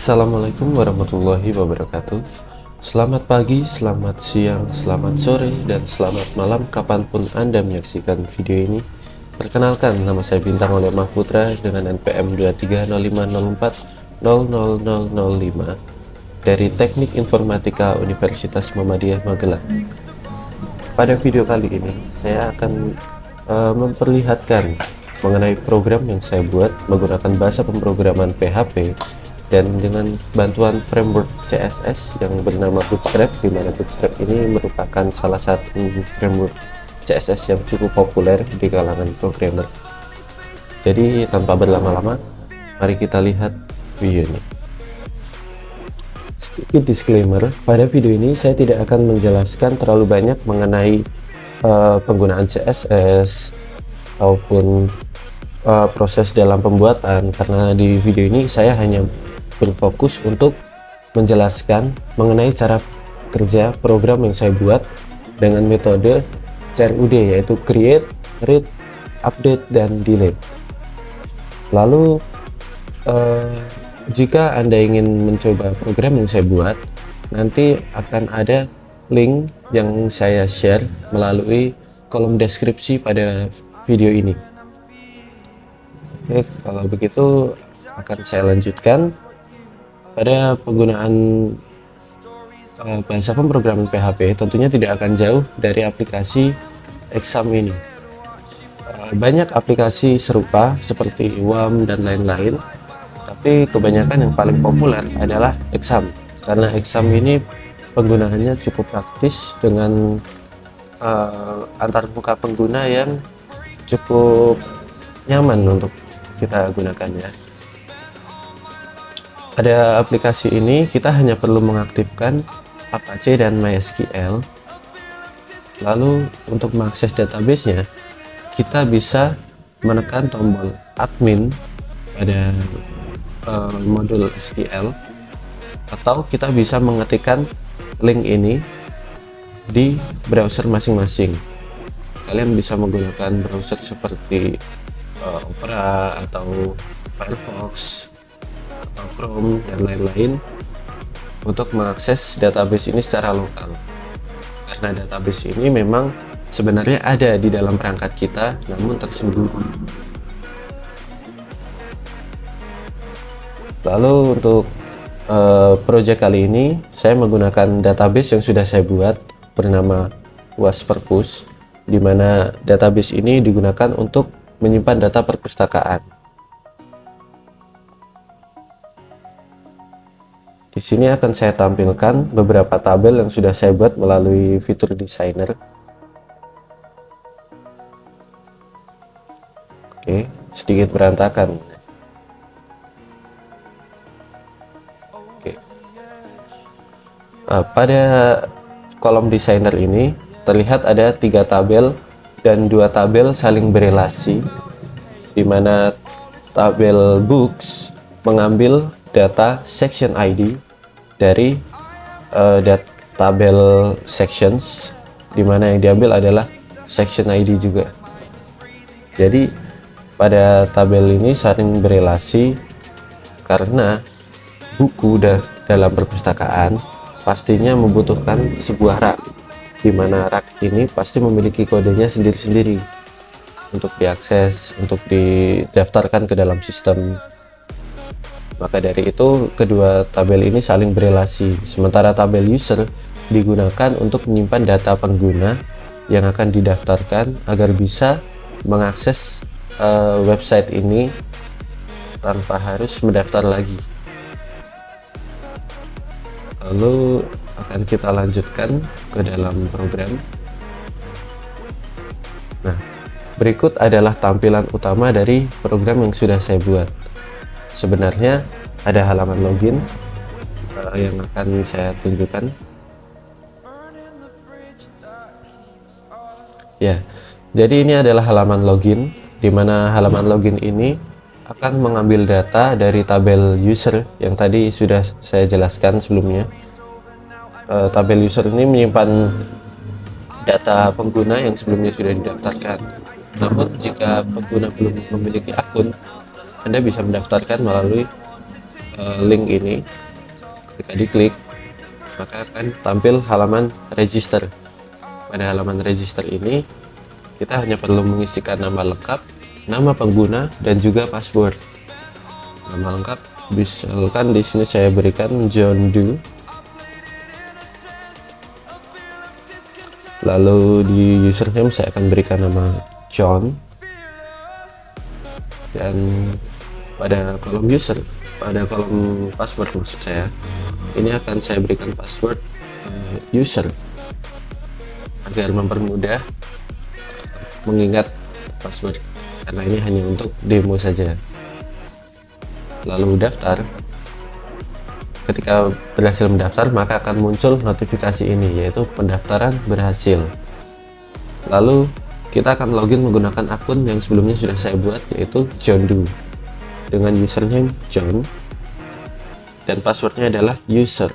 Assalamualaikum warahmatullahi wabarakatuh. Selamat pagi, selamat siang, selamat sore, dan selamat malam kapanpun Anda menyaksikan video ini. Perkenalkan, nama saya Bintang Oleh Mahputra dengan NPM 230504000005 dari Teknik Informatika Universitas Muhammadiyah Magelang. Pada video kali ini, saya akan memperlihatkan mengenai program yang saya buat menggunakan bahasa pemrograman PHP dan dengan bantuan framework CSS yang bernama Bootstrap, di mana Bootstrap ini merupakan salah satu framework CSS yang cukup populer di kalangan programmer. Jadi tanpa berlama-lama, mari kita lihat video ini. Sedikit disclaimer, pada video ini saya tidak akan menjelaskan terlalu banyak mengenai penggunaan CSS ataupun proses dalam pembuatan, karena di video ini saya hanya berfokus untuk menjelaskan mengenai cara kerja program yang saya buat dengan metode CRUD, yaitu create, read, update, dan delete. Lalu jika Anda ingin mencoba program yang saya buat, nanti akan ada link yang saya share melalui kolom deskripsi pada video ini. Oke, kalau begitu akan saya lanjutkan. Pada penggunaan bahasa pemrograman PHP tentunya tidak akan jauh dari aplikasi Exam ini. Banyak aplikasi serupa seperti WAM dan lain-lain, tapi kebanyakan yang paling populer adalah Exam, karena Exam ini penggunaannya cukup praktis dengan antarmuka pengguna yang cukup nyaman untuk kita gunakan ya. Pada aplikasi ini kita hanya perlu mengaktifkan Apache dan MySQL. Lalu untuk mengakses databasenya, kita bisa menekan tombol admin pada modul SQL, atau kita bisa mengetikkan link ini di browser masing-masing. Kalian bisa menggunakan browser seperti Opera atau Firefox atau Chrome dan lain-lain untuk mengakses database ini secara lokal, karena database ini memang sebenarnya ada di dalam perangkat kita namun tersembunyi. Lalu untuk project kali ini saya menggunakan database yang sudah saya buat bernama WasPerpus, di mana database ini digunakan untuk menyimpan data perpustakaan. Di sini akan saya tampilkan beberapa tabel yang sudah saya buat melalui fitur designer. Oke, sedikit berantakan. Oke. Pada kolom designer ini terlihat ada 3 tabel dan 2 tabel saling berelasi, di mana tabel books mengambil data section ID dari tabel sections, di mana yang diambil adalah section ID juga. Jadi pada tabel ini saling berelasi karena buku dalam perpustakaan pastinya membutuhkan sebuah rak, di mana rak ini pasti memiliki kodenya sendiri-sendiri untuk diakses, untuk didaftarkan ke dalam sistem. Maka dari itu kedua tabel ini saling berelasi, sementara tabel user digunakan untuk menyimpan data pengguna yang akan didaftarkan agar bisa mengakses website ini tanpa harus mendaftar lagi. Lalu akan kita lanjutkan ke dalam program. Nah, berikut adalah tampilan utama dari program yang sudah saya buat. Sebenarnya ada halaman login yang akan saya tunjukkan. Ya, jadi ini adalah halaman login, di mana halaman login ini akan mengambil data dari tabel user yang tadi sudah saya jelaskan sebelumnya. Tabel user ini menyimpan data pengguna yang sebelumnya sudah didaftarkan. Namun jika pengguna belum memiliki akun, Anda bisa mendaftarkan melalui link ini, ketika diklik maka akan tampil halaman register. Pada halaman register ini kita hanya perlu mengisikan nama lengkap, nama pengguna, dan juga password. Nama lengkap misalkan di sini saya berikan John Doe. Lalu di username saya akan berikan nama John, dan pada kolom password maksud saya, ini akan saya berikan password user agar mempermudah mengingat password, karena ini hanya untuk demo saja. Lalu daftar. Ketika berhasil mendaftar maka akan muncul notifikasi ini, yaitu pendaftaran berhasil. Lalu kita akan login menggunakan akun yang sebelumnya sudah saya buat, yaitu John Doe, dengan username John dan passwordnya adalah user.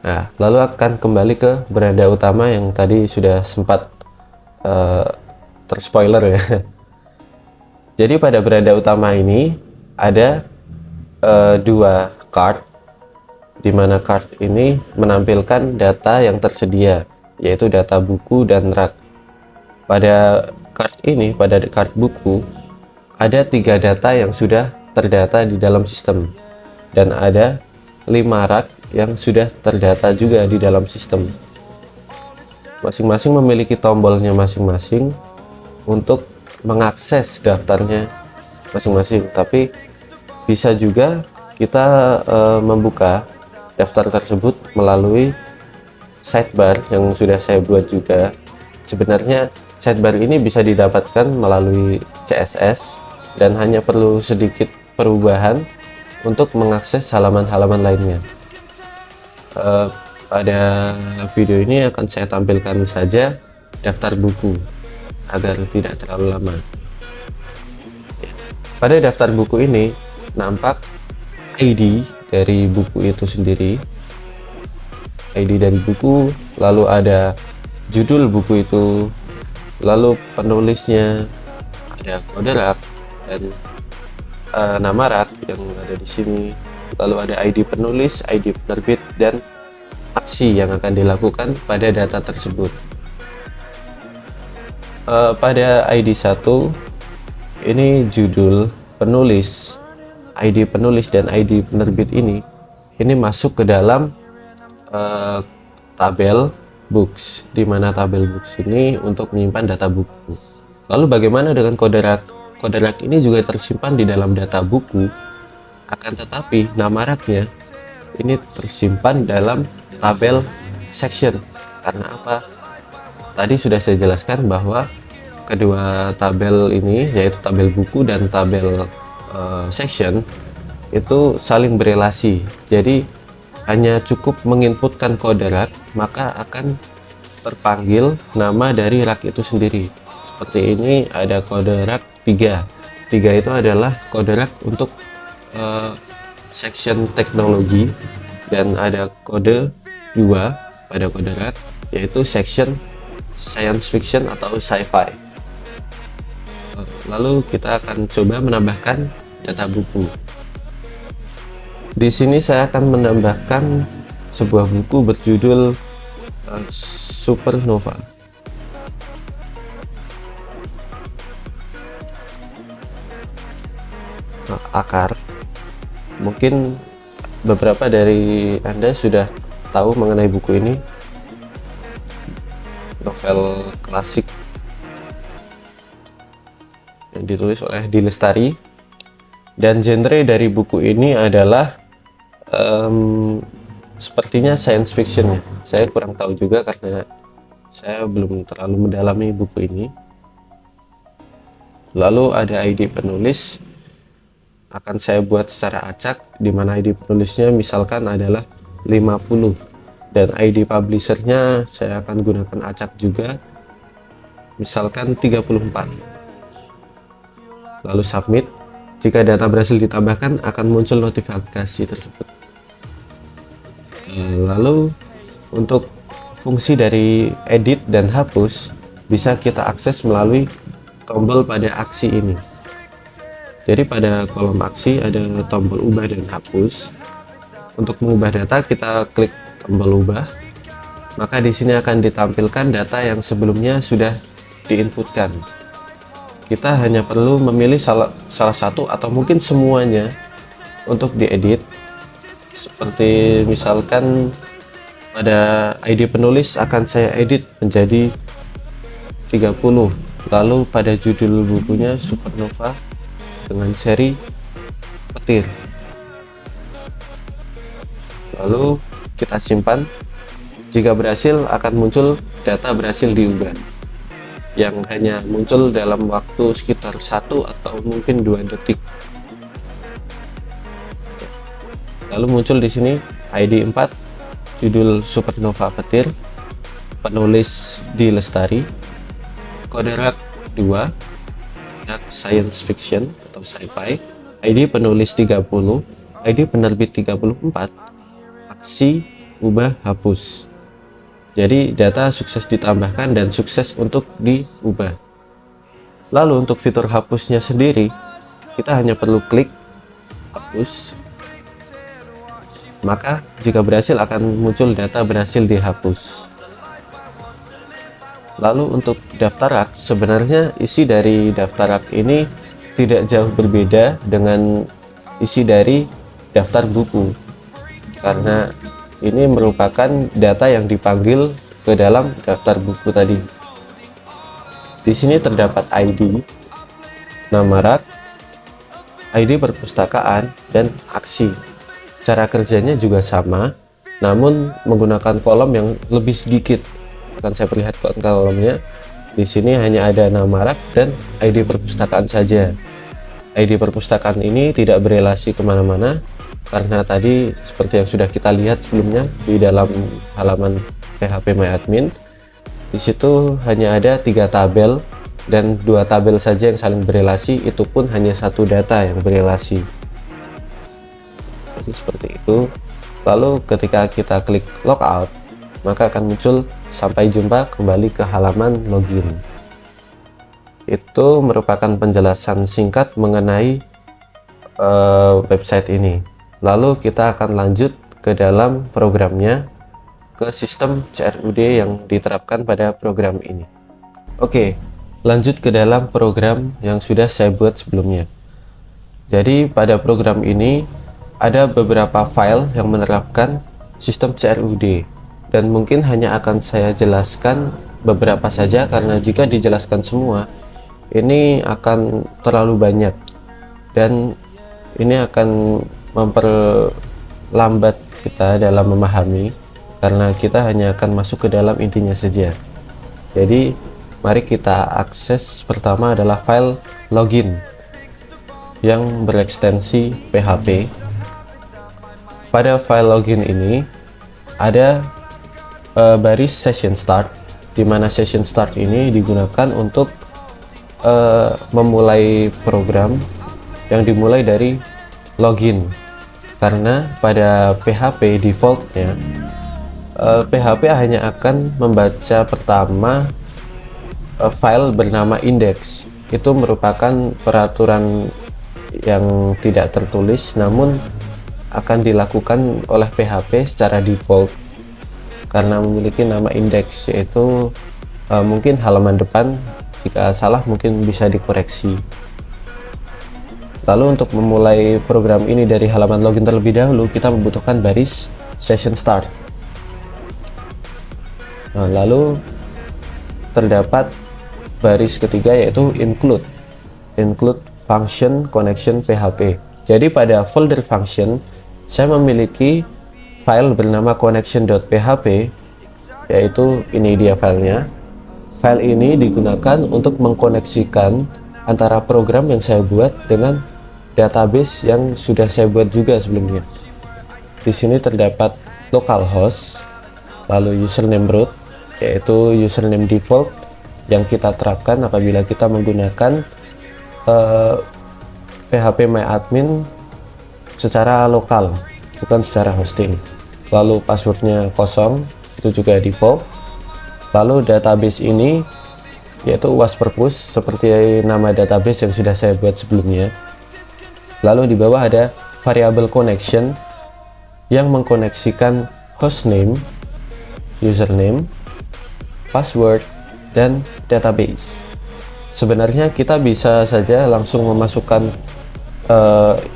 Nah, lalu akan kembali ke beranda utama yang tadi sudah sempat terspoiler ya. Jadi pada beranda utama ini ada dua card, di mana card ini menampilkan data yang tersedia, yaitu data buku dan rak. Pada card ini, pada card buku, ada 3 data yang sudah terdata di dalam sistem, dan ada 5 rak yang sudah terdata juga di dalam sistem. Masing-masing memiliki tombolnya masing-masing untuk mengakses daftarnya masing-masing, tapi bisa juga kita membuka daftar tersebut melalui sidebar yang sudah saya buat juga. Sebenarnya sidebar ini bisa didapatkan melalui CSS dan hanya perlu sedikit perubahan untuk mengakses halaman-halaman lainnya. Pada video ini akan saya tampilkan saja daftar buku agar tidak terlalu lama. Pada daftar buku ini nampak ID dari buku itu sendiri, ID dari buku, lalu ada judul buku itu, lalu penulisnya, ada kode rak dan nama rak yang ada di sini, lalu ada ID penulis, ID penerbit, dan aksi yang akan dilakukan pada data tersebut. Pada ID 1 ini judul, penulis, ID penulis, dan ID penerbit ini masuk ke dalam tabel books, di mana tabel books ini untuk menyimpan data buku. Lalu bagaimana dengan kode rak? Kode rak ini juga tersimpan di dalam data buku, akan tetapi nama raknya ini tersimpan dalam tabel section. Karena apa? Tadi sudah saya jelaskan bahwa kedua tabel ini, yaitu tabel buku dan tabel section, itu saling berelasi. Jadi hanya cukup menginputkan kode rak, maka akan terpanggil nama dari rak itu sendiri. Seperti ini ada kode rak 3. 3 itu adalah kode rak untuk section teknologi, dan ada kode 2 pada kode rak, yaitu section science fiction atau sci-fi. Lalu kita akan coba menambahkan data buku. Di sini saya akan menambahkan sebuah buku berjudul Supernova. Akar. Mungkin beberapa dari Anda sudah tahu mengenai buku ini, novel klasik yang ditulis oleh D. Lestari, dan genre dari buku ini adalah sepertinya science fiction ya. Saya kurang tahu juga karena saya belum terlalu mendalami buku ini. Lalu ada ID penulis, akan saya buat secara acak, di mana ID penulisnya misalkan adalah 50, dan ID publishernya saya akan gunakan acak juga, misalkan 34. Lalu submit. Jika data berhasil ditambahkan akan muncul notifikasi tersebut. Lalu untuk fungsi dari edit dan hapus bisa kita akses melalui tombol pada aksi ini. Jadi pada kolom aksi ada tombol ubah dan hapus. Untuk mengubah data kita klik tombol ubah, maka di sini akan ditampilkan data yang sebelumnya sudah diinputkan. Kita hanya perlu memilih salah satu atau mungkin semuanya untuk diedit. Seperti misalkan pada ID penulis akan saya edit menjadi 30, lalu pada judul bukunya Supernova dengan seri petir, lalu kita simpan. Jika berhasil akan muncul data berhasil diubah, yang hanya muncul dalam waktu sekitar 1 atau mungkin 2 detik. Lalu muncul di sini ID 4, judul Supernova petir, penulis di Lestari, kode rak 2, rak science fiction atau sci-fi, ID penulis 30, ID penerbit 34, aksi ubah hapus. Jadi data sukses ditambahkan dan sukses untuk diubah. Lalu untuk fitur hapusnya sendiri, kita hanya perlu klik hapus, maka jika berhasil akan muncul data berhasil dihapus. Lalu untuk daftar rak, sebenarnya isi dari daftar rak ini tidak jauh berbeda dengan isi dari daftar buku, karena ini merupakan data yang dipanggil ke dalam daftar buku tadi. Di sini terdapat ID, nama rak, ID perpustakaan, dan aksi. Cara kerjanya juga sama, namun menggunakan kolom yang lebih sedikit. Akan saya perlihatkan kolomnya. Di sini hanya ada nama rak dan ID perpustakaan saja. ID perpustakaan ini tidak berelasi kemana-mana, karena tadi seperti yang sudah kita lihat sebelumnya di dalam halaman phpMyAdmin, di situ hanya ada 3 tabel dan 2 tabel saja yang saling berelasi, itu pun hanya 1 data yang berelasi. Jadi seperti itu. Lalu ketika kita klik logout, maka akan muncul sampai jumpa kembali ke halaman login. Itu merupakan penjelasan singkat mengenai website ini. Lalu kita akan lanjut ke dalam programnya, ke sistem CRUD yang diterapkan pada program ini. Oke, lanjut ke dalam program yang sudah saya buat sebelumnya. Jadi pada program ini ada beberapa file yang menerapkan sistem CRUD, dan mungkin hanya akan saya jelaskan beberapa saja, karena jika dijelaskan semua ini akan terlalu banyak dan ini akan memperlambat kita dalam memahami, karena kita hanya akan masuk ke dalam intinya saja. Jadi mari kita akses. Pertama adalah file login yang berekstensi PHP. Pada file login ini ada baris session start, di mana session start ini digunakan untuk memulai program yang dimulai dari login. Karena pada PHP defaultnya PHP hanya akan membaca pertama file bernama index. Itu merupakan peraturan yang tidak tertulis, namun akan dilakukan oleh PHP secara default karena memiliki nama index, yaitu mungkin halaman depan. Jika salah mungkin bisa dikoreksi. Lalu untuk memulai program ini dari halaman login terlebih dahulu, kita membutuhkan baris session start. Nah, lalu terdapat baris ketiga, yaitu include function connection PHP. Jadi pada folder function saya memiliki file bernama connection.php, yaitu ini dia filenya. File ini digunakan untuk mengkoneksikan antara program yang saya buat dengan database yang sudah saya buat juga sebelumnya. Di sini terdapat localhost, lalu username root, yaitu username default yang kita terapkan apabila kita menggunakan phpMyAdmin secara lokal, bukan secara hosting. Lalu passwordnya kosong, itu juga default. Lalu database ini yaitu was purpose seperti nama database yang sudah saya buat sebelumnya. Lalu di bawah ada variable connection yang mengkoneksikan hostname, username, password, dan database. Sebenarnya kita bisa saja langsung memasukkan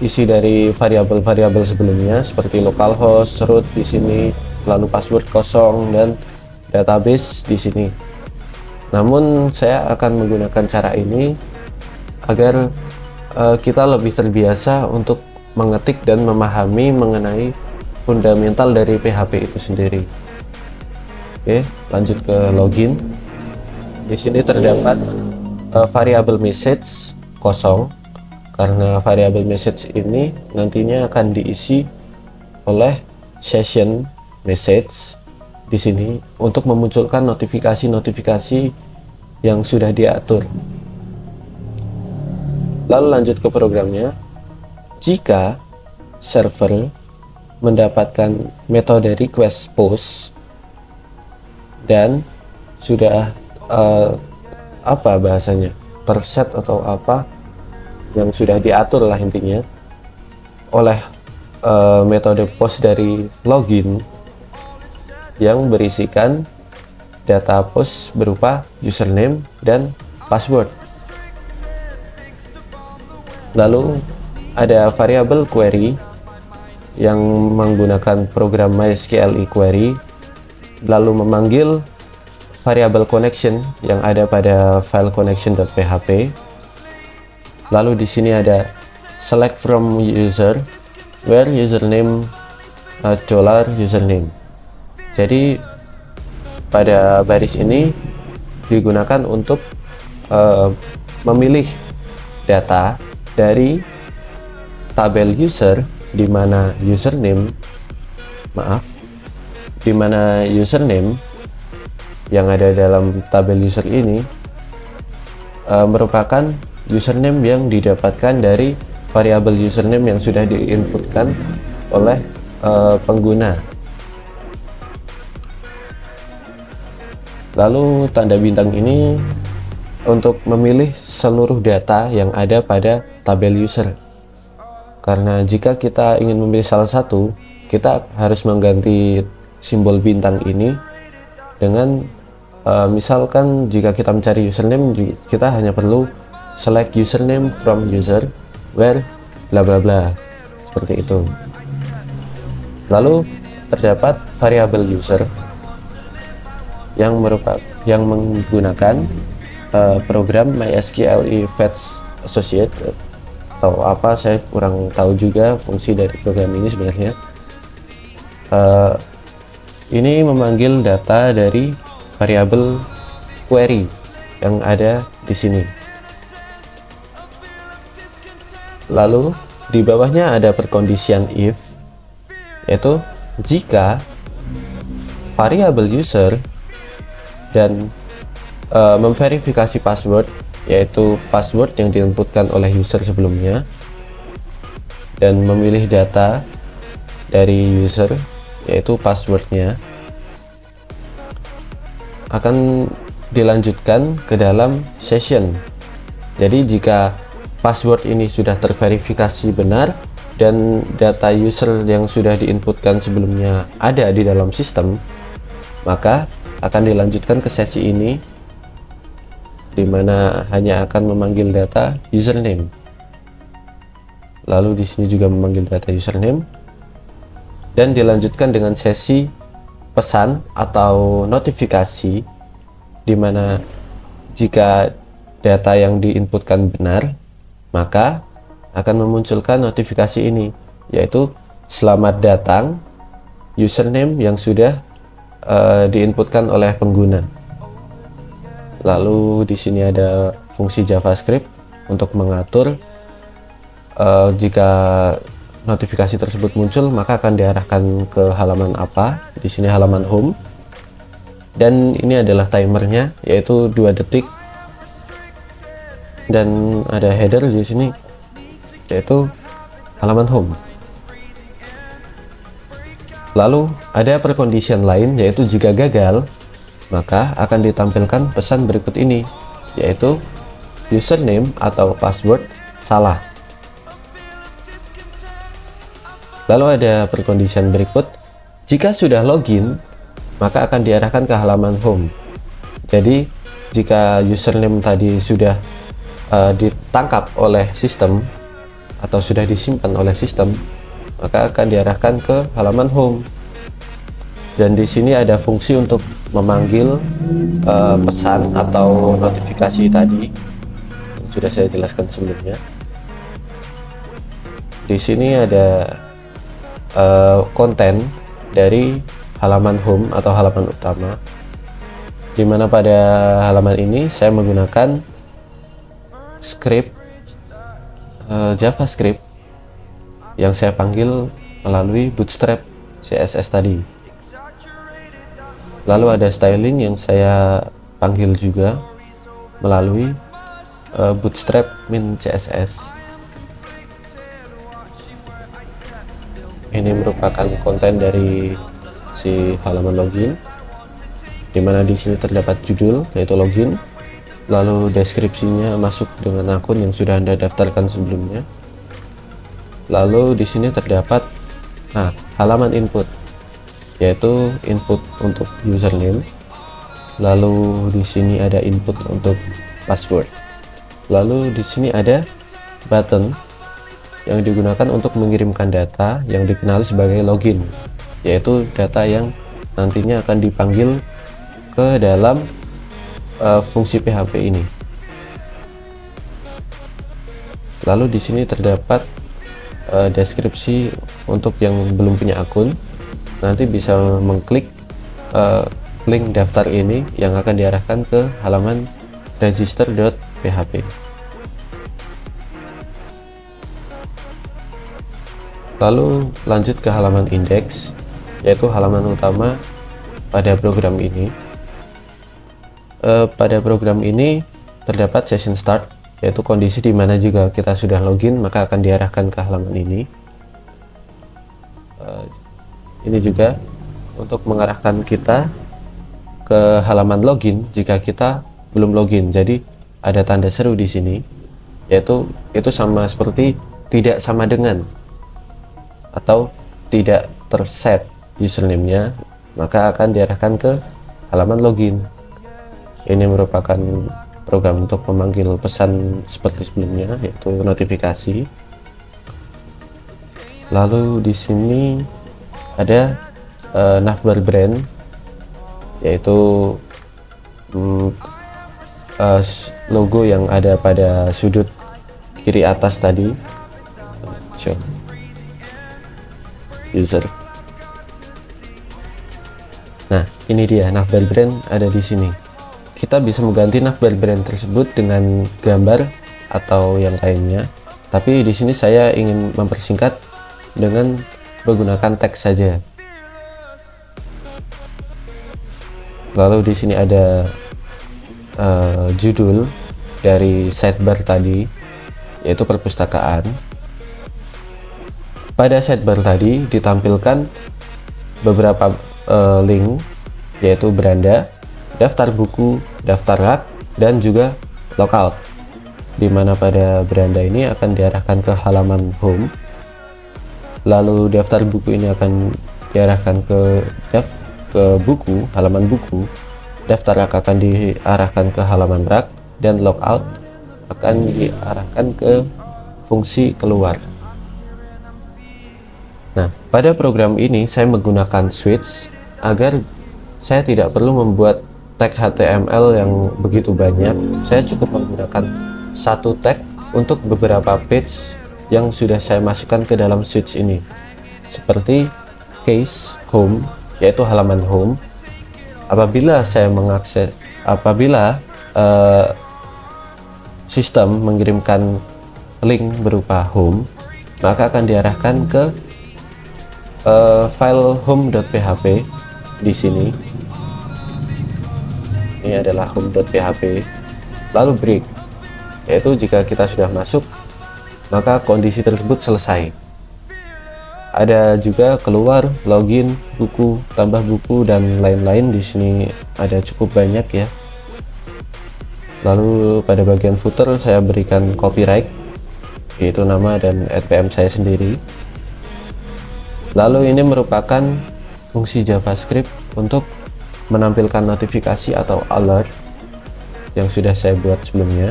isi dari variabel-variabel sebelumnya seperti localhost, root di sini, lalu password kosong dan database di sini. Namun saya akan menggunakan cara ini agar kita lebih terbiasa untuk mengetik dan memahami mengenai fundamental dari PHP itu sendiri. Oke, lanjut ke login. Di sini terdapat variabel message kosong, karena variabel message ini nantinya akan diisi oleh session message di sini untuk memunculkan notifikasi-notifikasi yang sudah diatur. Lalu lanjut ke programnya. Jika server mendapatkan metode request post dan sudah apa bahasanya, terset atau apa yang sudah diatur lah intinya oleh metode post dari login yang berisikan data post berupa username dan password. Lalu ada variabel query yang menggunakan program MySQL query, lalu memanggil variabel connection yang ada pada file connection.php. Lalu di sini ada select from user where username $username. Jadi pada baris ini digunakan untuk memilih data dari tabel user di mana username yang ada dalam tabel user ini merupakan username yang didapatkan dari variabel username yang sudah diinputkan oleh pengguna. Lalu tanda bintang ini untuk memilih seluruh data yang ada pada tabel user, karena jika kita ingin memilih salah satu, kita harus mengganti simbol bintang ini dengan misalkan jika kita mencari username, kita hanya perlu select username from user where bla bla bla, seperti itu. Lalu terdapat variabel user yang menggunakan program MySQL Fetch Associate atau apa, saya kurang tahu juga fungsi dari program ini sebenarnya. Ini memanggil data dari variabel query yang ada di sini. Lalu di bawahnya ada perkondisian if, yaitu jika variabel user dan memverifikasi password, yaitu password yang diinputkan oleh user sebelumnya, dan memilih data dari user yaitu passwordnya, akan dilanjutkan ke dalam session. Jadi jika password ini sudah terverifikasi benar dan data user yang sudah diinputkan sebelumnya ada di dalam sistem, maka akan dilanjutkan ke sesi ini, di mana hanya akan memanggil data username. Lalu di sini juga memanggil data username dan dilanjutkan dengan sesi pesan atau notifikasi, di mana jika data yang diinputkan benar, maka akan memunculkan notifikasi ini, yaitu selamat datang username yang sudah diinputkan oleh pengguna. Lalu di sini ada fungsi JavaScript untuk mengatur jika notifikasi tersebut muncul, maka akan diarahkan ke halaman apa. Di sini halaman home, dan ini adalah timernya, yaitu 2 detik, dan ada header di sini yaitu halaman home. Lalu ada percondition lain, yaitu jika gagal maka akan ditampilkan pesan berikut ini, yaitu username atau password salah. Lalu ada perkondisian berikut, jika sudah login maka akan diarahkan ke halaman home. Jadi jika username tadi sudah ditangkap oleh sistem atau sudah disimpan oleh sistem, maka akan diarahkan ke halaman home. Dan di sini ada fungsi untuk memanggil pesan atau notifikasi tadi yang sudah saya jelaskan sebelumnya. Di sini ada konten dari halaman home atau halaman utama, di mana pada halaman ini saya menggunakan script JavaScript yang saya panggil melalui Bootstrap CSS tadi. Lalu ada styling yang saya panggil juga melalui Bootstrap min CSS. Ini merupakan konten dari si halaman login, di mana di sini terdapat judul yaitu login, lalu deskripsinya masuk dengan akun yang sudah Anda daftarkan sebelumnya. Lalu di sini terdapat halaman input, yaitu input untuk username. Lalu di sini ada input untuk password. Lalu di sini ada button yang digunakan untuk mengirimkan data yang dikenali sebagai login, yaitu data yang nantinya akan dipanggil ke dalam fungsi PHP ini. Lalu di sini terdapat deskripsi untuk yang belum punya akun, nanti bisa mengklik link daftar ini yang akan diarahkan ke halaman register.php. Lalu lanjut ke halaman index, yaitu halaman utama pada program ini. Pada program ini terdapat session start, yaitu kondisi di mana jika kita sudah login maka akan diarahkan ke halaman ini. Ini juga untuk mengarahkan kita ke halaman login jika kita belum login. Jadi ada tanda seru di sini, yaitu itu sama seperti tidak sama dengan atau tidak terset username-nya, maka akan diarahkan ke halaman login. Ini merupakan program untuk memanggil pesan seperti sebelumnya, yaitu notifikasi. Lalu di sini ada navbar brand, yaitu logo yang ada pada sudut kiri atas tadi. User. Nah, ini dia navbar brand ada di sini. Kita bisa mengganti navbar brand tersebut dengan gambar atau yang lainnya. Tapi di sini saya ingin mempersingkat dengan menggunakan teks saja. Lalu di sini ada judul dari sidebar tadi, yaitu perpustakaan. Pada sidebar tadi ditampilkan beberapa link, yaitu beranda, daftar buku, daftar rak, dan juga logout, di mana pada beranda ini akan diarahkan ke halaman home. Lalu daftar buku ini akan diarahkan ke buku, halaman buku. Daftar rak akan diarahkan ke halaman rak, dan logout akan diarahkan ke fungsi keluar. Nah, pada program ini saya menggunakan switch agar saya tidak perlu membuat tag HTML yang begitu banyak. Saya cukup menggunakan satu tag untuk beberapa page yang sudah saya masukkan ke dalam switch ini, seperti case home, yaitu halaman home. Apabila sistem mengirimkan link berupa home, maka akan diarahkan ke file home.php. Di sini ini adalah home.php. Lalu break, yaitu jika kita sudah masuk maka kondisi tersebut selesai. Ada juga keluar, login, buku, tambah buku, dan lain-lain. Di sini ada cukup banyak ya. Lalu pada bagian footer saya berikan copyright, yaitu nama dan RPM saya sendiri. Lalu ini merupakan fungsi JavaScript untuk menampilkan notifikasi atau alert yang sudah saya buat sebelumnya.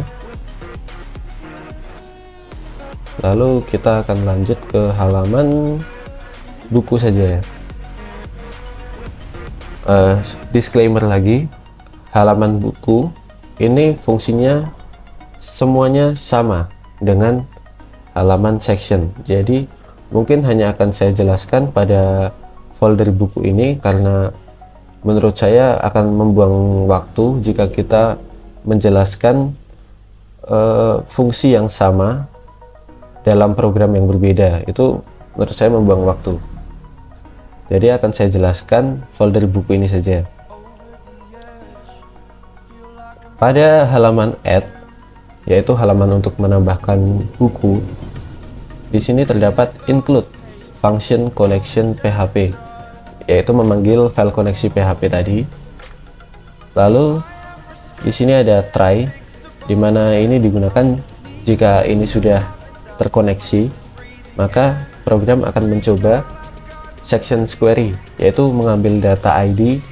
Lalu kita akan lanjut ke halaman buku saja ya. Disclaimer lagi, halaman buku ini fungsinya semuanya sama dengan halaman section. Jadi mungkin hanya akan saya jelaskan pada folder buku ini karena menurut saya akan membuang waktu jika kita menjelaskan fungsi yang sama dalam program yang berbeda. Itu menurut saya membuang waktu. Jadi akan saya jelaskan folder buku ini saja. Pada halaman add, yaitu halaman untuk menambahkan buku, di sini terdapat include function connection PHP, yaitu memanggil file koneksi PHP tadi. Lalu di sini ada try, di mana ini digunakan jika ini sudah terkoneksi, maka program akan mencoba section query, yaitu mengambil data ID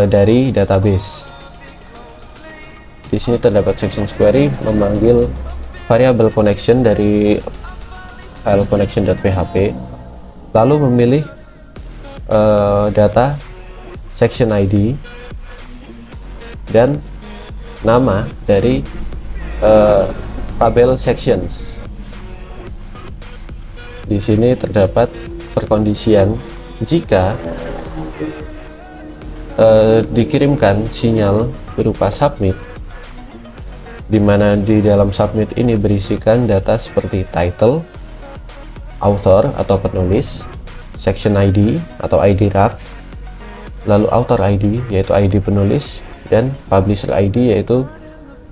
dari database. Di sini terdapat section query memanggil variable connection dari file connection.php, lalu memilih data section ID dan nama dari tabel sections. Di sini terdapat perkondisian jika dikirimkan sinyal berupa submit, di mana di dalam submit ini berisikan data seperti title, author atau penulis, section ID atau ID rak, lalu author ID yaitu ID penulis, dan publisher ID yaitu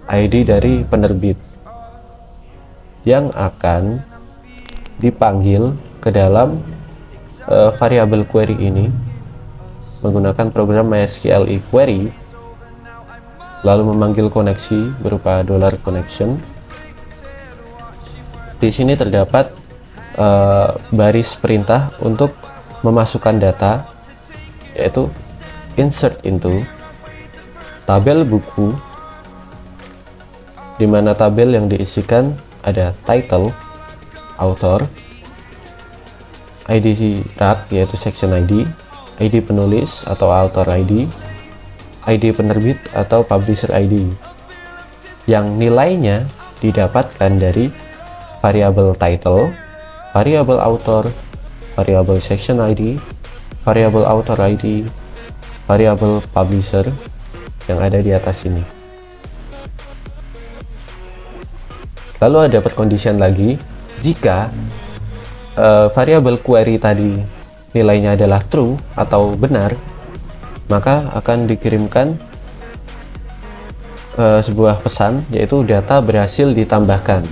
ID dari penerbit, yang akan dipanggil ke dalam variabel query ini menggunakan program MySQL query, lalu memanggil koneksi berupa $connection. Di sini terdapat baris perintah untuk memasukkan data, yaitu insert into tabel buku, di mana tabel yang diisikan ada title, author, ID rak yaitu section ID, ID penulis atau author ID, ID penerbit atau publisher ID, yang nilainya didapatkan dari variabel title, variabel author, variabel section ID, variabel author ID, variabel publisher yang ada di atas ini. Lalu ada perkondisian lagi, jika variabel query tadi nilainya adalah true atau benar, maka akan dikirimkan sebuah pesan, yaitu data berhasil ditambahkan.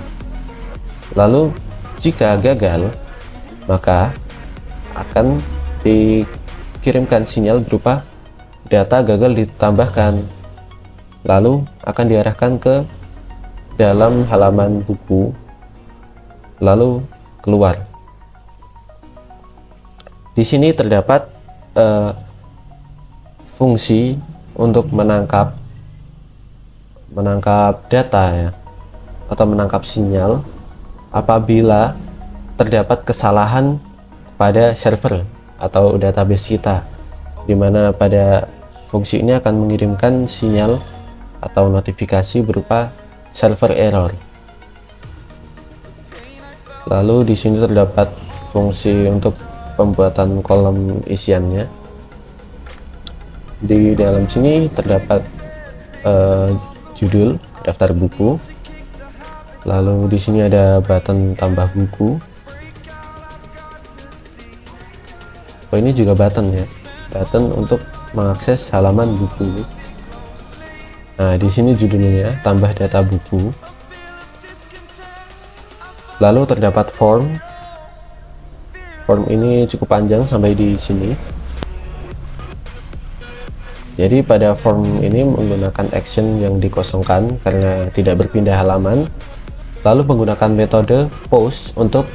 Lalu jika gagal, maka akan dikirimkan sinyal berupa data gagal ditambahkan, lalu akan diarahkan ke dalam halaman buku, lalu keluar. Di sini terdapat fungsi untuk menangkap data ya, atau menangkap sinyal apabila terdapat kesalahan pada server atau database kita, di mana pada fungsi ini akan mengirimkan sinyal atau notifikasi berupa server error. Lalu di sini terdapat fungsi untuk pembuatan kolom isiannya. Di dalam sini terdapat judul daftar buku, lalu di sini ada button tambah buku. Oh, ini juga button ya, button untuk mengakses halaman buku. Nah, di sini judulnya tambah data buku. Lalu terdapat form. Form ini cukup panjang sampai di sini. Jadi pada form ini menggunakan action yang dikosongkan karena tidak berpindah halaman, lalu menggunakan metode post untuk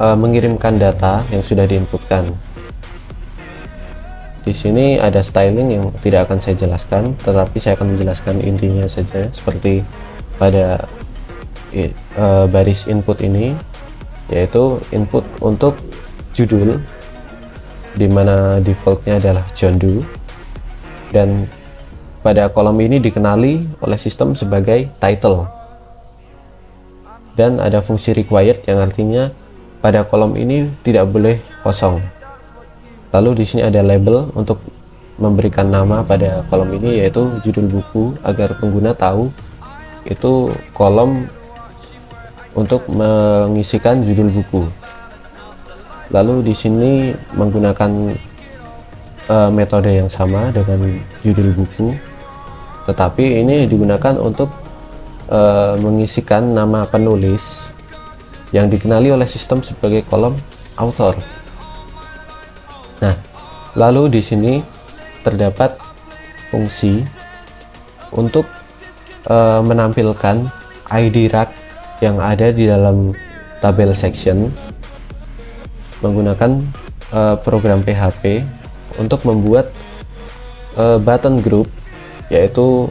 mengirimkan data yang sudah diinputkan. Di sini ada styling yang tidak akan saya jelaskan, tetapi saya akan menjelaskan intinya saja. Seperti pada baris input ini, yaitu input untuk judul, di mana defaultnya adalah John Doe, dan pada kolom ini dikenali oleh sistem sebagai title, dan ada fungsi required yang artinya pada kolom ini tidak boleh kosong. Lalu di sini ada label untuk memberikan nama pada kolom ini, yaitu judul buku, agar pengguna tahu itu kolom untuk mengisikan judul buku. Lalu di sini menggunakan metode yang sama dengan judul buku, tetapi ini digunakan untuk mengisikan nama penulis yang dikenali oleh sistem sebagai kolom author. Nah, lalu di sini terdapat fungsi untuk menampilkan ID rag yang ada di dalam tabel section menggunakan program PHP untuk membuat button group, yaitu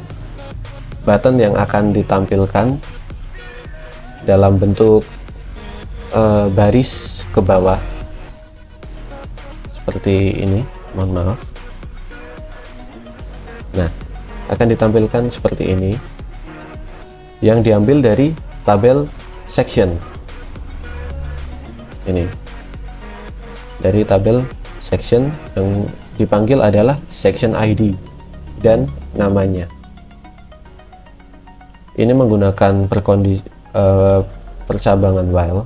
button yang akan ditampilkan dalam bentuk baris ke bawah seperti ini, mohon maaf. Nah, akan ditampilkan seperti ini yang diambil dari tabel section ini. Dari tabel section yang dipanggil adalah section ID dan namanya. Ini menggunakan percabangan while.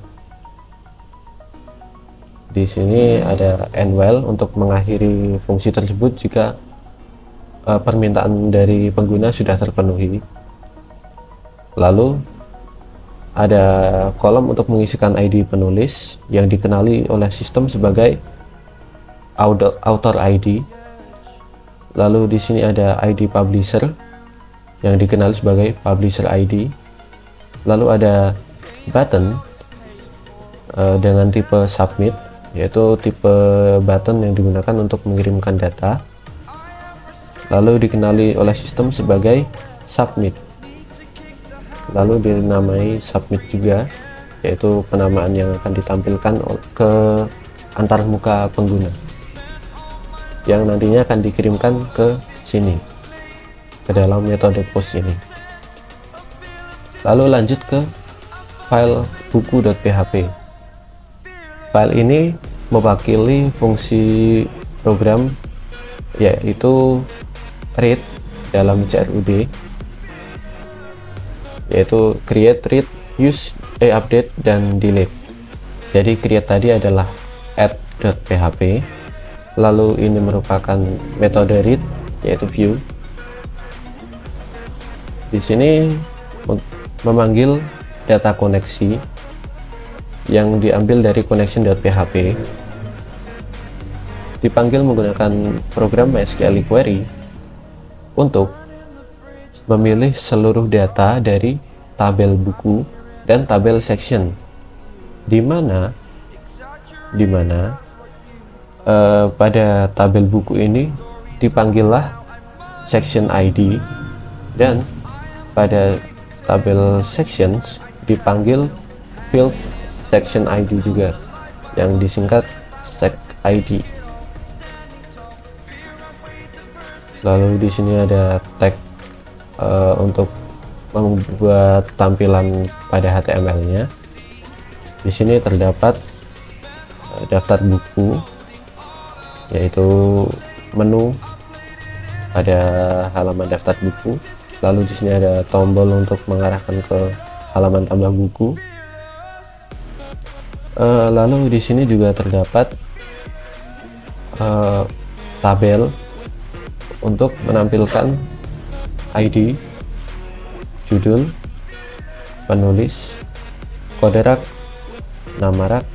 Di sini ada end while untuk mengakhiri fungsi tersebut jika permintaan dari pengguna sudah terpenuhi. Lalu ada kolom untuk mengisikan ID penulis yang dikenali oleh sistem sebagai author ID. Lalu di sini ada ID publisher yang dikenali sebagai publisher ID. Lalu ada button dengan tipe submit, yaitu tipe button yang digunakan untuk mengirimkan data, lalu dikenali oleh sistem sebagai submit, lalu dinamai submit juga, yaitu penamaan yang akan ditampilkan ke antarmuka pengguna yang nantinya akan dikirimkan ke sini, ke dalam metode post ini. Lalu lanjut ke file buku.php. File ini mewakili fungsi program, yaitu read dalam CRUD, yaitu create, read, use, update, dan delete. Jadi create tadi adalah add.php, lalu ini merupakan metode read, yaitu view. Di sini memanggil data koneksi yang diambil dari connection.php, dipanggil menggunakan program MySQL query untuk memilih seluruh data dari tabel buku dan tabel section, di mana pada tabel buku ini dipanggillah section ID, dan pada tabel sections dipanggil field section ID juga, yang disingkat sec ID. Lalu di sini ada tag untuk membuat tampilan pada HTML-nya. Di sini terdapat daftar buku, yaitu menu pada halaman daftar buku. Lalu di sini ada tombol untuk mengarahkan ke halaman tambah buku. Lalu di sini juga terdapat tabel untuk menampilkan ID, judul, penulis, kode rak, nama rak,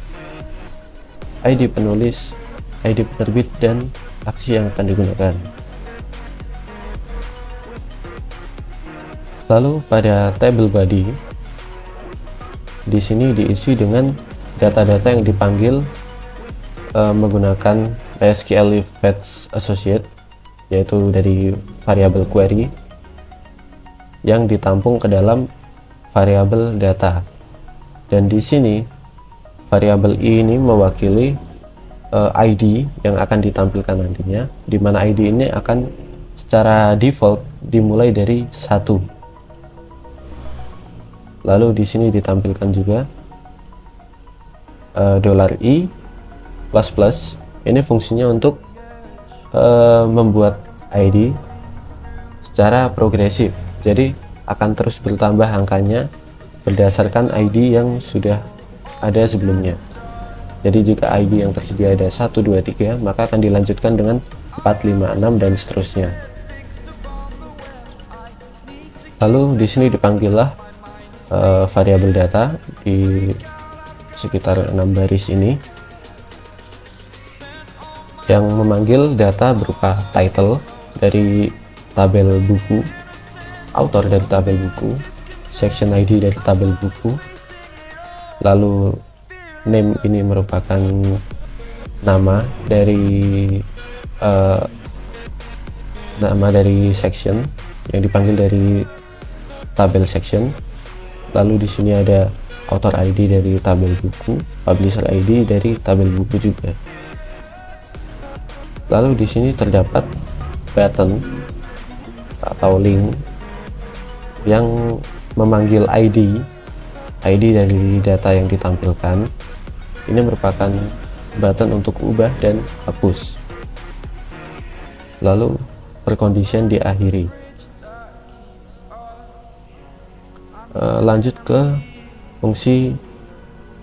ID penulis, ID penerbit, dan aksi yang akan digunakan. Lalu pada table body, di sini diisi dengan data-data yang dipanggil menggunakan MySQL fetch associate, yaitu dari variabel query yang ditampung ke dalam variabel data. Dan di sini variabel i ini mewakili ID yang akan ditampilkan nantinya, di mana ID ini akan secara default dimulai dari 1. Lalu di sini ditampilkan juga $i plus plus. Ini fungsinya untuk membuat ID secara progresif, jadi akan terus bertambah angkanya berdasarkan ID yang sudah ada sebelumnya. Jadi jika ID yang tersedia ada 1, 2, 3, maka akan dilanjutkan dengan 4, 5, 6 dan seterusnya. Lalu di sini dipanggillah variabel data di sekitar 6 baris ini yang memanggil data berupa title dari tabel buku, author dari tabel buku, section ID dari tabel buku, lalu name ini merupakan nama dari section yang dipanggil dari tabel section. Lalu di sini ada author ID dari tabel buku, publisher ID dari tabel buku juga. Lalu di sini terdapat button atau link yang memanggil ID dari data yang ditampilkan. Ini merupakan button untuk ubah dan hapus. Lalu percondition diakhiri. Lanjut ke fungsi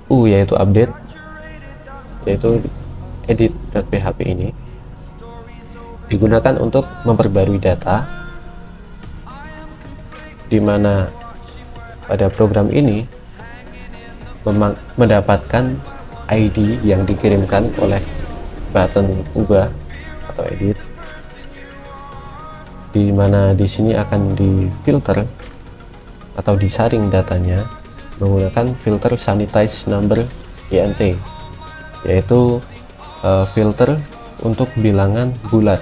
U, yaitu update, yaitu edit.php ini digunakan untuk memperbarui data, di mana pada program ini mendapatkan ID yang dikirimkan oleh button ubah atau edit, di mana di sini akan difilter atau disaring datanya menggunakan filter sanitize number int, yaitu filter untuk bilangan bulat.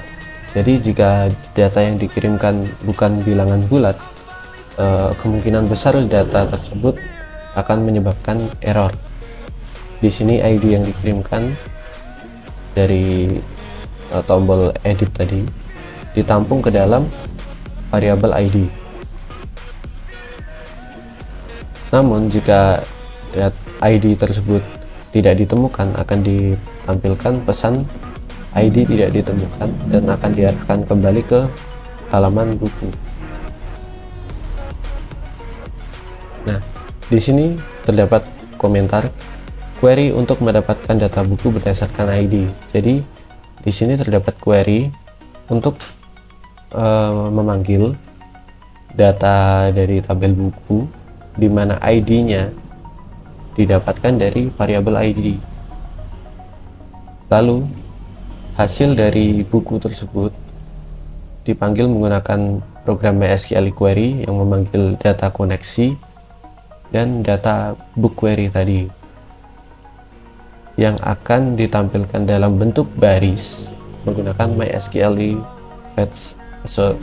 Jadi jika data yang dikirimkan bukan bilangan bulat, kemungkinan besar data tersebut akan menyebabkan error. Di sini ID yang dikirimkan dari tombol edit tadi ditampung ke dalam variabel ID. Namun jika ID tersebut tidak ditemukan, akan ditampilkan pesan ID tidak ditemukan dan akan diarahkan kembali ke halaman buku. Nah, di sini terdapat komentar query untuk mendapatkan data buku berdasarkan ID. Jadi di sini terdapat query untuk memanggil data dari tabel buku, di mana ID-nya didapatkan dari variabel ID. Lalu hasil dari buku tersebut dipanggil menggunakan program MySQL query yang memanggil data koneksi dan data book query tadi, yang akan ditampilkan dalam bentuk baris menggunakan MySQL fetch associate.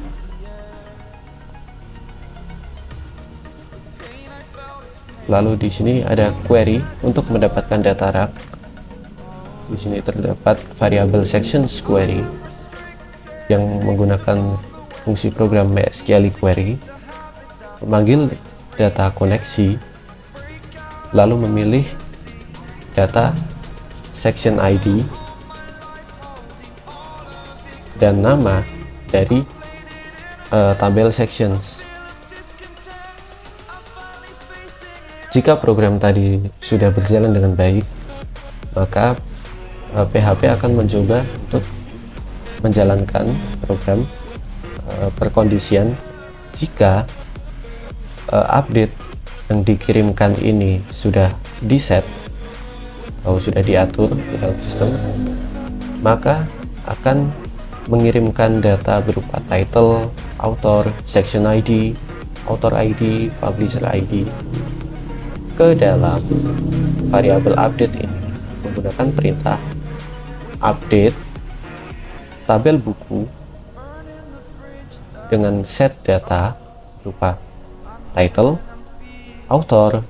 Lalu di sini ada query untuk mendapatkan data rak. Di sini terdapat variabel sections query yang menggunakan fungsi program MySQL query memanggil data koneksi, lalu memilih data section ID dan nama dari tabel sections. Jika program tadi sudah berjalan dengan baik, maka PHP akan mencoba untuk menjalankan program perkondisian jika update yang dikirimkan ini sudah di-set atau sudah diatur di dalam sistem, maka akan mengirimkan data berupa title, author, section ID, author ID, publisher ID ke dalam variabel update ini menggunakan perintah update tabel buku dengan set data berupa title, author,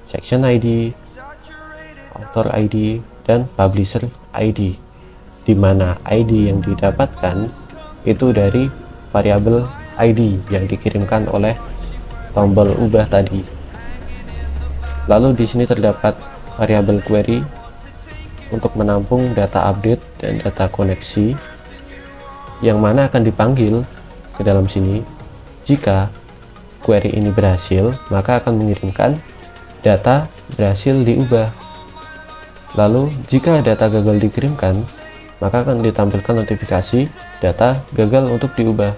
section ID, author ID, dan publisher ID, di mana ID yang didapatkan itu dari variabel ID yang dikirimkan oleh tombol ubah tadi. Lalu di sini terdapat variabel query untuk menampung data update dan data koneksi, yang mana akan dipanggil ke dalam sini jika query ini berhasil, maka akan mengirimkan data berhasil diubah. Lalu jika data gagal dikirimkan, maka akan ditampilkan notifikasi data gagal untuk diubah.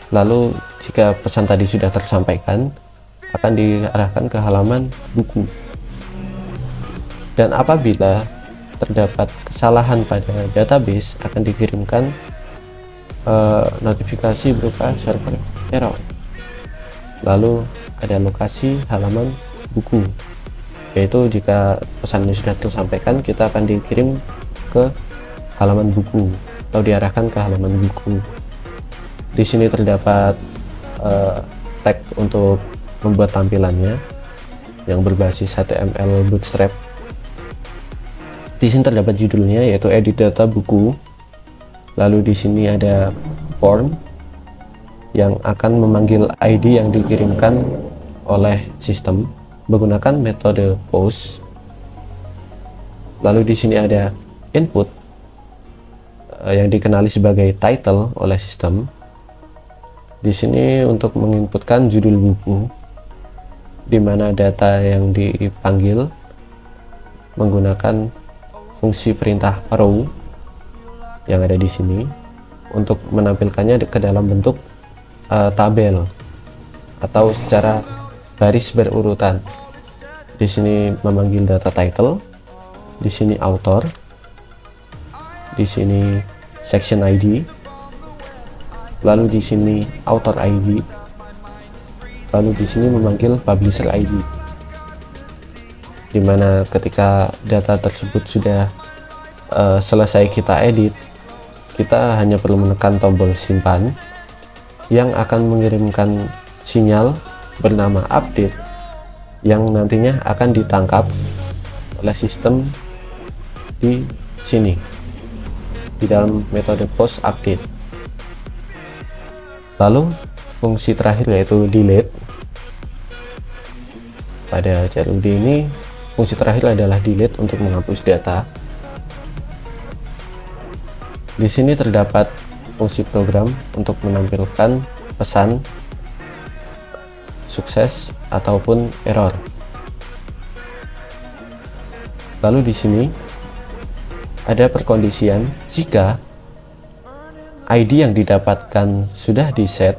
Lalu jika pesan tadi sudah tersampaikan, akan diarahkan ke halaman buku. Dan apabila terdapat kesalahan pada database, akan dikirimkan notifikasi berupa server error. Lalu ada lokasi halaman buku, yaitu jika pesannya sudah tersampaikan, kita akan dikirim ke halaman buku atau diarahkan ke halaman buku. Di sini terdapat tag untuk membuat tampilannya yang berbasis HTML Bootstrap. Di sini terdapat judulnya, yaitu edit data buku. Lalu di sini ada form yang akan memanggil ID yang dikirimkan oleh sistem menggunakan metode post. Lalu di sini ada input yang dikenali sebagai title oleh sistem. Di sini untuk menginputkan judul buku, di mana data yang dipanggil menggunakan fungsi perintah row yang ada di sini untuk menampilkannya ke dalam bentuk tabel atau secara baris berurutan. Di sini memanggil data title, di sini author, di sini section ID, lalu di sini author ID, lalu di sini memanggil publisher ID, dimana ketika data tersebut sudah selesai kita edit, kita hanya perlu menekan tombol simpan yang akan mengirimkan sinyal bernama update yang nantinya akan ditangkap oleh sistem di sini di dalam metode post update. Lalu fungsi terakhir yaitu delete. Pada CLUD ini fungsi terakhir adalah delete untuk menghapus data. Di sini terdapat fungsi program untuk menampilkan pesan sukses ataupun error. Lalu di sini ada perkondisian jika ID yang didapatkan sudah di-set,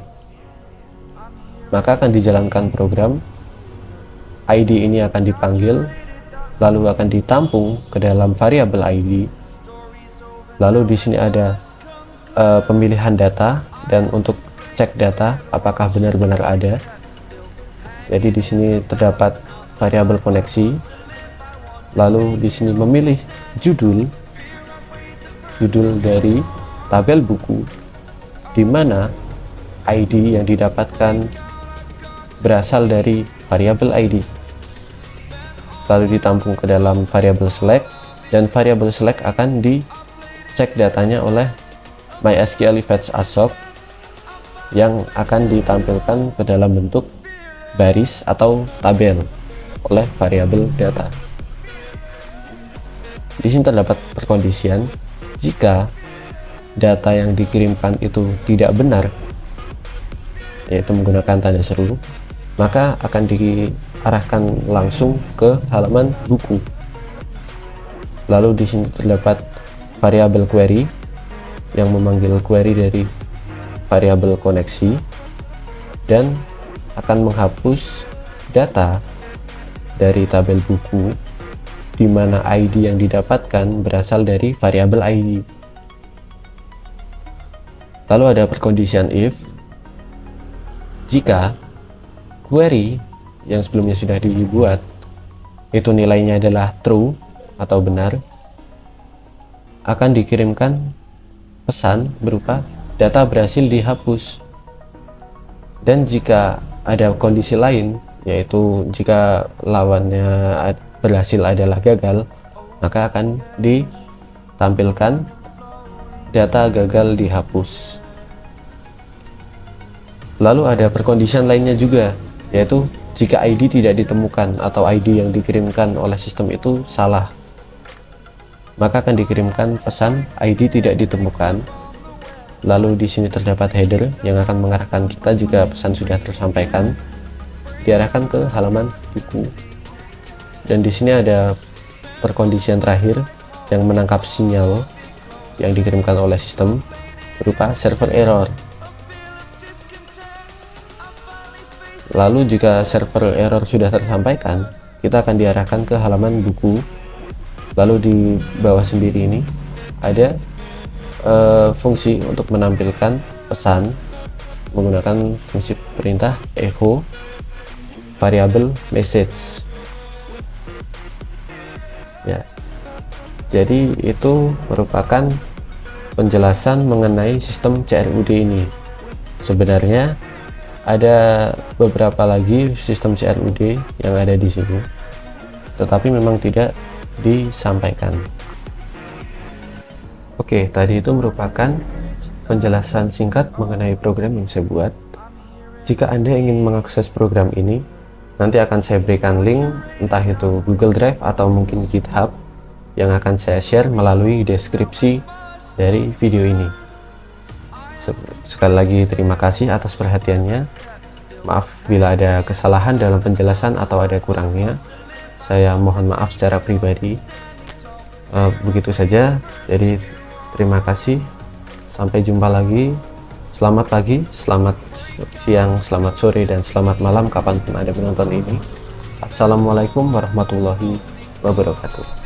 maka akan dijalankan program. ID ini akan dipanggil, lalu akan ditampung ke dalam variabel ID. Lalu di sini ada pemilihan data dan untuk cek data apakah benar-benar ada. Jadi di sini terdapat variabel koneksi. Lalu di sini memilih judul dari tabel buku, di mana ID yang didapatkan berasal dari variabel ID. Lalu ditampung ke dalam variabel select, dan variabel select akan dicek datanya oleh MySQL fetch assoc yang akan ditampilkan ke dalam bentuk baris atau tabel oleh variabel data. Di sini terdapat perkondisian jika data yang dikirimkan itu tidak benar, yaitu menggunakan tanda seru, maka akan diarahkan langsung ke halaman buku. Lalu di sini terdapat variabel query yang memanggil query dari variabel koneksi dan akan menghapus data dari tabel buku, di mana ID yang didapatkan berasal dari variabel ID. Lalu ada perkondisian if jika query yang sebelumnya sudah dibuat itu nilainya adalah true atau benar, akan dikirimkan pesan berupa data berhasil dihapus. Dan jika ada kondisi lain, yaitu jika lawannya berhasil adalah gagal, maka akan ditampilkan data gagal dihapus. Lalu ada perkondisian lainnya juga, yaitu jika ID tidak ditemukan atau ID yang dikirimkan oleh sistem itu salah, maka akan dikirimkan pesan ID tidak ditemukan. Lalu di sini terdapat header yang akan mengarahkan kita jika pesan sudah tersampaikan, diarahkan ke halaman buku. Dan di sini ada perkondisian terakhir yang menangkap sinyal yang dikirimkan oleh sistem berupa server error. Lalu jika server error sudah tersampaikan, kita akan diarahkan ke halaman buku. Lalu di bawah sendiri ini ada fungsi untuk menampilkan pesan menggunakan fungsi perintah echo variable message. Ya, jadi itu merupakan penjelasan mengenai sistem CRUD ini. Sebenarnya ada beberapa lagi sistem CRUD yang ada di sini, tetapi memang tidak disampaikan. Oke, tadi itu merupakan penjelasan singkat mengenai program yang saya buat. Jika Anda ingin mengakses program ini, nanti akan saya berikan link, entah itu Google Drive atau mungkin GitHub, yang akan saya share melalui deskripsi dari video ini. Sekali lagi terima kasih atas perhatiannya. Maaf bila ada kesalahan dalam penjelasan atau ada kurangnya. Saya mohon maaf secara pribadi. Begitu saja. Jadi terima kasih. Sampai jumpa lagi. Selamat pagi, selamat siang, selamat sore, dan selamat malam kapanpun Anda menonton ini. Assalamualaikum warahmatullahi wabarakatuh.